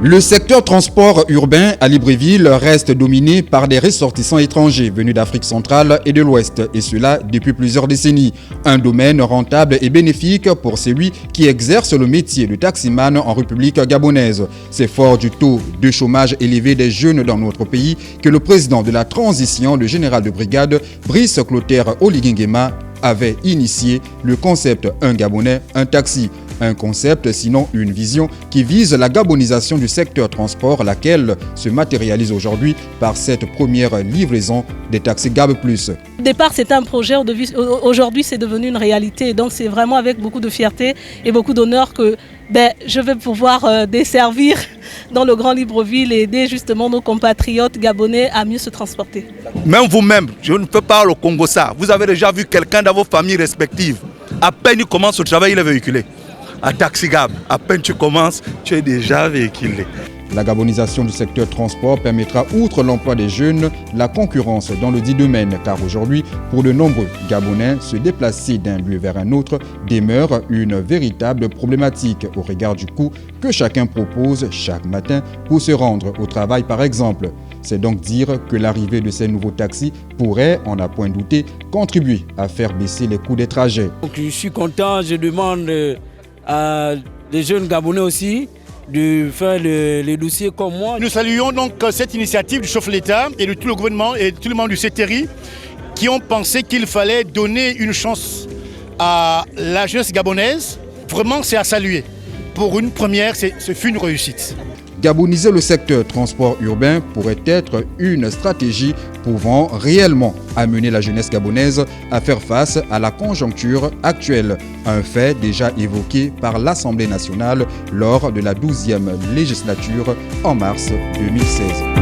Le secteur transport urbain à Libreville reste dominé par des ressortissants étrangers venus d'Afrique centrale et de l'Ouest, et cela depuis plusieurs décennies. Un domaine rentable et bénéfique pour celui qui exerce le métier de taximan en République gabonaise. C'est fort du taux de chômage élevé des jeunes dans notre pays que le président de la transition, le général de brigade, Brice Clotaire Oligingema, avait initié le concept « Un Gabonais, un taxi ». Un concept, sinon une vision, qui vise la gabonisation du secteur transport, laquelle se matérialise aujourd'hui par cette première livraison des taxis Gab Plus. Au départ, c'était un projet, aujourd'hui c'est devenu une réalité. Donc c'est vraiment avec beaucoup de fierté et beaucoup d'honneur que je vais pouvoir desservir dans le Grand Libreville et aider justement nos compatriotes gabonais à mieux se transporter. Même vous-même, je ne fais pas le Congo ça. Vous avez déjà vu quelqu'un dans vos familles respectives. À peine il commence le travail, il est véhiculé. À Taxi Gab, à peine tu commences, tu es déjà véhiculé. La gabonisation du secteur transport permettra, outre l'emploi des jeunes, la concurrence dans le dit domaine, car aujourd'hui, pour de nombreux Gabonais, se déplacer d'un lieu vers un autre demeure une véritable problématique au regard du coût que chacun propose chaque matin pour se rendre au travail par exemple. C'est donc dire que l'arrivée de ces nouveaux taxis pourrait, on n'a point douté, contribuer à faire baisser les coûts des trajets. Donc, je suis content, je demande à des jeunes Gabonais aussi de faire les dossiers comme moi. Nous saluons donc cette initiative du chef de l'État et de tout le gouvernement et de tout le monde du CTRI qui ont pensé qu'il fallait donner une chance à la jeunesse gabonaise. Vraiment, c'est à saluer. Pour une première, ce fut une réussite. Gaboniser le secteur transport urbain pourrait être une stratégie pouvant réellement amener la jeunesse gabonaise à faire face à la conjoncture actuelle. Un fait déjà évoqué par l'Assemblée nationale lors de la 12e législature en mars 2016.